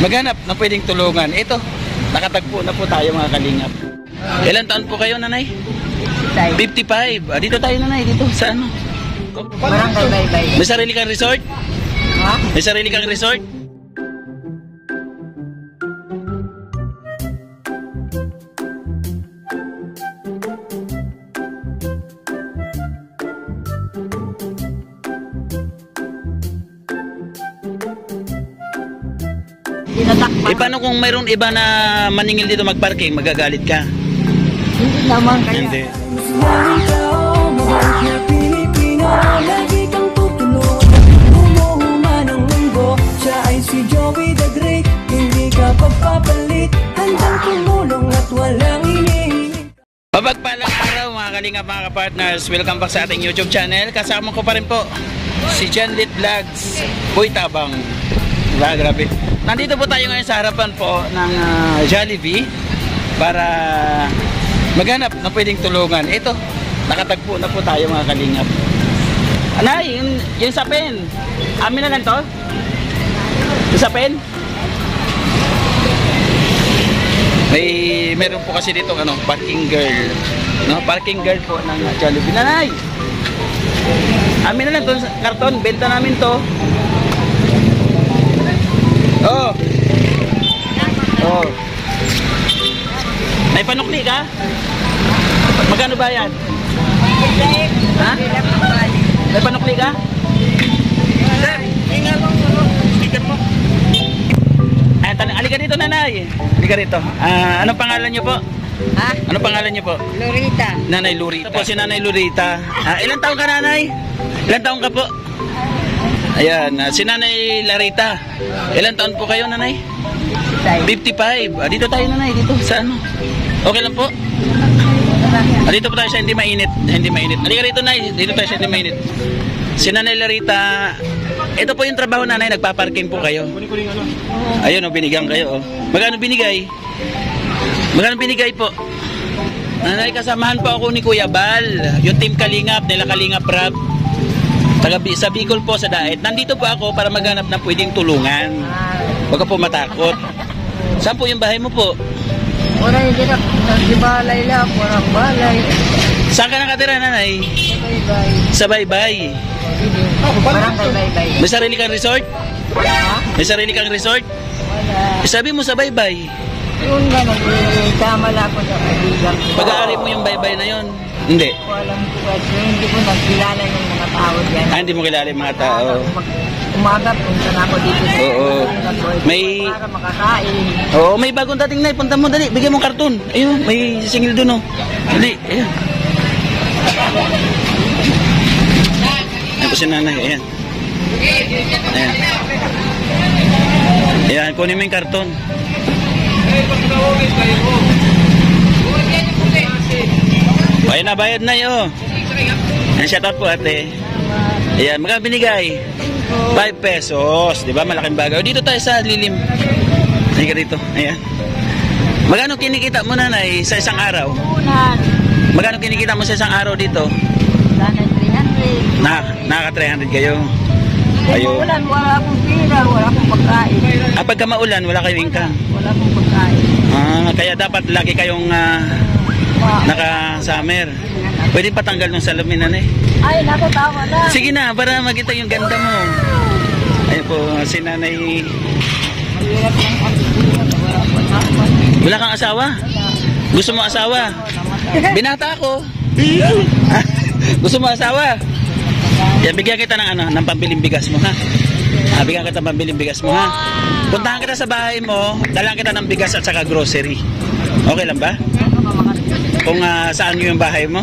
maghanap na pwedeng tulungan. Ito, nakatagpo na po tayo mga kalingap. Ilan taon po kayo, nanay? 55. Dito tayo, nanay, dito sa ano? Barangay Baybay. May sarili kang resort? Ha? May sarili kang resort? Paano kung mayroon iba na maningil dito magparking, magagalit ka? Hindi naman kaya. Hindi. Mapagpalang araw mga kalingap, mga kapartners. Welcome back sa ating YouTube channel. Kasama ko pa rin po si Janlit Vlogs. Uy, tabang. Grabe. Nandito po tayo ngayon sa harapan po ng Jollibee para maghanap na pwedeng tulungan. Ito, nakatagpo na po tayo mga kalingap. Anay, yung sa pen. Amin na lang to? Yung sa pen? Meron po kasi dito ano, parking girl. No, parking girl po ng Jollibee. Nanay! Amin na lang to, karton, benta namin to. Oh. Oh. May panukli ka? Magkano ba yan? Ha? May panukli ka? Sir, hinga mo. Sticker mo. Alika dito, nanay. Alika dito. Anong pangalan niyo po? Ha? Anong pangalan niyo po? Lorita. Nanay Lorita. Ito po si Nanay Lorita. Ilang taon ka, nanay? Ilang taon ka po? Ayan, si Nanay Larita. Ilan taon po kayo, nanay? 55. Dito tayo, nanay, dito sa ano? Okay lang po? Dito po tayo sa hindi mainit. Hindi mainit. Halika rito, nay. Dito tayo sa hindi mainit. Si Nanay Larita, ito po yung trabaho, nanay. Nagpaparking po kayo. Ayun, binigyan kayo. Magkano binigay? Magkano binigay po? Nanay, kasamahan po ako ni Kuya Bal. Yung team Kalingap, nila Kalingap Rap. Sa Bicol po, sa Daet. Nandito po ako para maghanap ng pwedeng tulungan. Huwag ka po matakot. Saan po yung bahay mo po? Wala yung dito. Nagsibalay lang. Walang balay. Saan ka nakatira, nanay? Baybay. Sa Baybay. Barangay Baybay. May sarili kang resort? Ha? May sarili kang resort? Wala. Sabi mo sa Baybay. Yun nga, nagkama lang ako sa kaibigan ko. Pag-aari mo yung Baybay na yon? Hindi. Walang kwento. Hindi ko nagkilala yung mga tao dyan. Hindi mo kilala yung mga tao. Umaga, punta na ako dito. Oo. May... Para makakain. Oo, may bagong dating na. Punta mo, dali. Bigyan mo karton. Ayun, may singil dun, oh. Dali, ayun. Ayan po si nanay, ayan. Ayan. Ayan, kunin mo yung karton. Ayun na, bayad na yun. Ayan, shoutout po ate. Ayan, magkano binigay? 5 pesos. Diba, malaking bagay. Dito tayo sa lilim. Hindi ka dito. Ayan. Magkano kinikita mo, nanay, sa isang araw? Unan. Magkano kinikita mo sa isang araw dito? Wala na 300. Nakaka-300 kayo. Ayun. Ulan, wala akong pira, wala akong pagkain. Pagka maulan, wala kayong income. Wala akong pagkain. Kaya dapat lagi kayong naka-summer. Pwede patanggal ng salamin, nanay. Ay, naku, tama na. Sige na, para makita yung ganda mo. Ayun po, si nanay. Mahirap lang ang pagkain. Wala kang asawa? Gusto mo asawa? Binata ako. Gusto mo asawa? Yan, bigyan kita ng ano, ng pambiling bigas mo, ha? Bigyan kita ng pambiling bigas mo, ha? Puntahan kita sa bahay mo, dalang kita ng bigas at saka grocery. Okay lang ba? Kung saan yung bahay mo?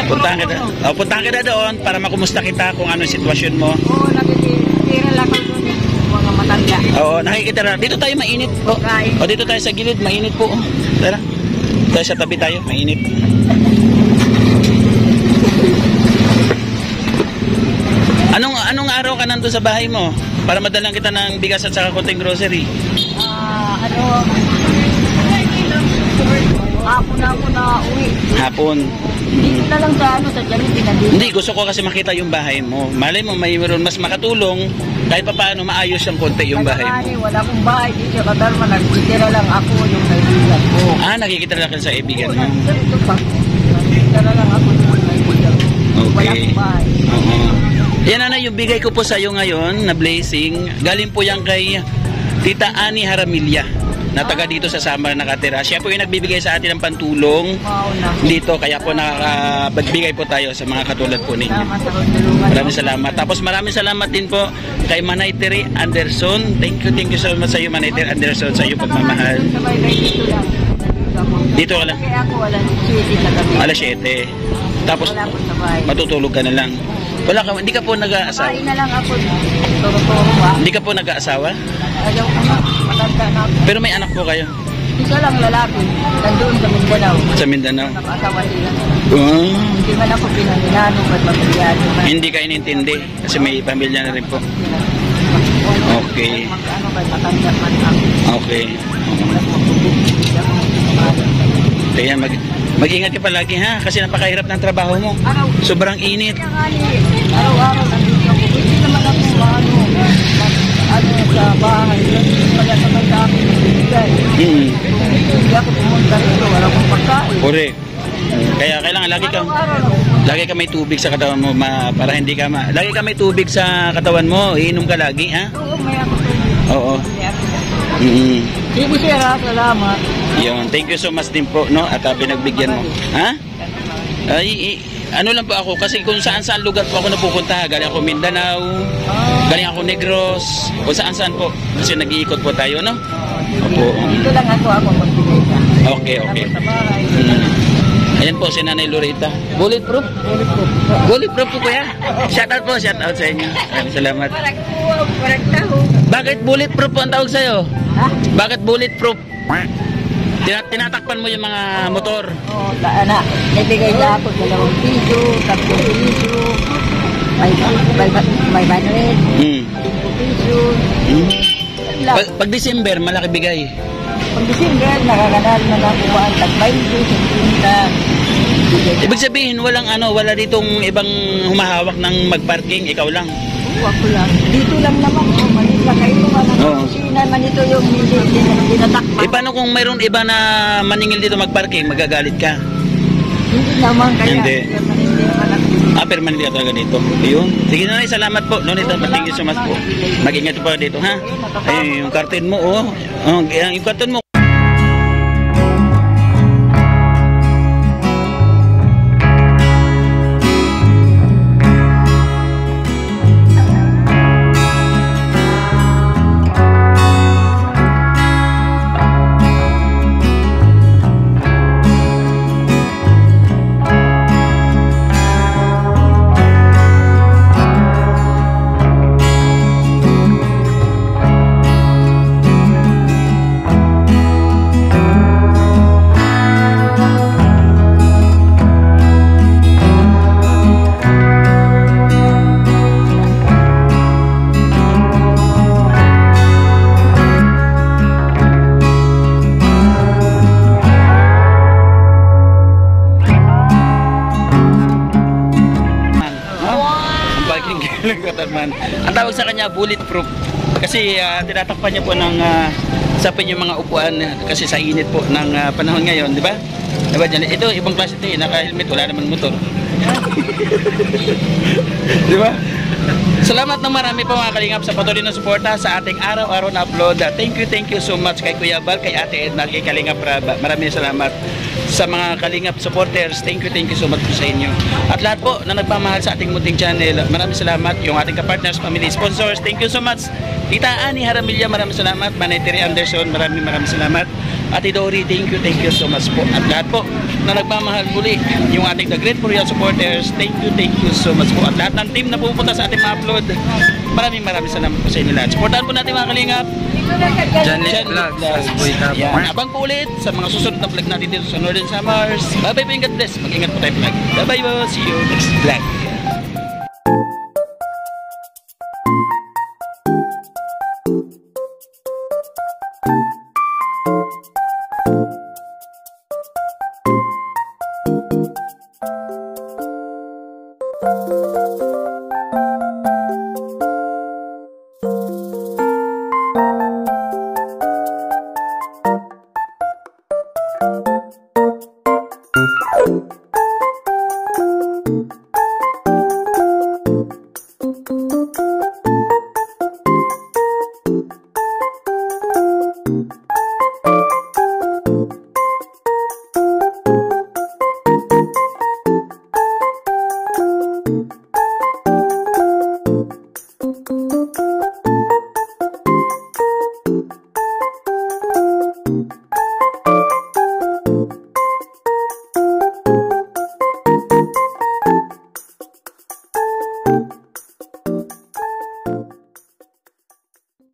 Puntahan kita doon para makumusta kita kung ano yung sitwasyon mo. Oo, nakikitira lang ako doon mga matanda. Oo, nakikita na. Dito tayo mainit po. O dito tayo sa gilid, mainit po. Tara. Tayo sa tabi tayo, mainit. Anong araw ka nandun sa bahay mo? Para madalang kita ng bigas at saka konting grocery. Hapon na ako na uwi. Hapon. Dito na lang sa sa Janity na dito. Hindi, gusto ko kasi makita yung bahay mo. Malay mo, mayroon mas makatulong kahit pa paano maayos yung konti yung bahay mo. Wala akong bahay dito. Katarma, nagtitira lang ako yung kaibigan ko. Nakikita lang sa kaibigan mo. Dito pa. Nagtitira lang ako yung kaibigan ko. Wala Okay. akong bahay. Oo. Yan nanay, yung bigay ko po sa iyo ngayon na blessing, galing po yan kay Tita Ani Haramilla na taga dito sa Samar nakatira. Siya po yung nagbibigay sa atin ng pantulong Mauna. dito, kaya po nakakapagbigay po tayo sa mga katulad po ninyo. Salamat sa tulungan. Maraming salamat. Tapos maraming salamat din po kay Manay Terry Anderson. Thank you so much sa iyo, Manay Terry Anderson, sa iyo pagmamahal. Sabay dito lang. Dito ka lang. Kaya ako wala sweetie sa gabi. Alas 7. Tapos Wala po sa bahay. matutulog ka na lang. Wala ka, hindi ka po nag-aasawa. Kain na lang ako. Turo-turo ba? Hindi ka po nag-aasawa? Ayaw ko na. Matanda na ako. Pero may anak po kayo Isa lang lalaki. Nandun sa Mindanao. sa Mindanao. Nakasawa sila. Oh, Hindi man ako pinaminano ba't mapilyado man. hindi ka inintindi kasi may pamilya na rin po. Okay. Ano ba matanda man ako. Okay. Kaya mag-ingat ka palagi ha kasi napakahirap ng trabaho mo. Araw. Sobrang init. Kaya nga ni, araw-araw nandito ako. Hindi naman ako sa bahay. Kaya naman sa akin ibigay. Hindi ako pumunta rito. Wala akong pagkain. Correct. Kaya kailangan Araw-araw. lagi ka may tubig sa katawan mo para hindi ka lagi ka may tubig sa katawan mo, iinom ka lagi ha. Oo, may ako tubig. Oo. May ako. Mm. Sige sir, salamat. Yun, thank you so much din po no at pinagbigyan mo. Ha? Ano lang po ako kasi kung saan-saan lugar po ako napupunta. Galing ako Mindanao, galing ako Negros, kung saan-saan po. Kasi nag-iikot po tayo, no? Opo. Dito lang ako magbigay ka. Okay. Sa bahay. Ayan po si Nanay Loretta. Bulletproof? Bulletproof po kuya. Shout out sa inyo. Maraming salamat. Parang tao. Bakit bulletproof po ang tawag sa'yo? Ha? Bakit bulletproof? Tinatakpan mo yung mga motor. Oo, na. Nagbigay na ako 2 piso, 3 piso, 500, 5 piso. Pag December, malaki bigay. Pag December, nakakanal na nakuha ang tag 20, 50. Ibig sabihin, wala ditong ibang humahawak ng magparking, ikaw lang. Ako lang. Dito lang naman. Malit lang kayo. Oo. Kusina man ito yung dinatakpan. Paano kung mayroon iba na maningil dito magparking, magagalit ka? Hindi naman kaya. Hindi. Hindi naman ako. Permanent ka talaga dito. Ayun. Sige na, salamat po. Nonita, thank you so much po. Mag-ingat po dito, ha? Ayun, yung karton mo, oh. Yung karton mo. Ang tawag sa kanya bulletproof kasi tinatakpan niya po ng sapin yung mga upuan kasi sa init po ng panahon ngayon, di ba? Diba dyan? Ito ibang klase ito, naka-helmet, wala naman motor. Di ba? Salamat ng marami po mga kalingap sa patuloy na suporta sa ating araw-araw na upload. Thank you so much kay Kuya Bal, kay Ate Edna, kay Kalingap Raba. Maraming salamat sa mga Kalingap supporters. Thank you so much po sa inyo. At lahat po na nagpamahal sa ating munting channel, maraming salamat. Yung ating kapartners, family, sponsors, thank you so much. Tita Ani Haramilla, maraming salamat. Manay Terry Anderson, maraming salamat. Ate Dory, thank you so much po. At lahat po na nagmamahal muli, yung ating The Great Korean supporters, thank you so much po. At lahat ng team na pupunta sa ating upload, maraming salamat po sa inyo lahat. Supportahan po natin mga kalingap. Janet Vlog sa Buita. Yan, abang po ulit sa mga susunod na vlog natin dito sa Northern Samars. Bye bye po, God bless. Mag-ingat po tayo vlog. Bye bye po, see you next vlog.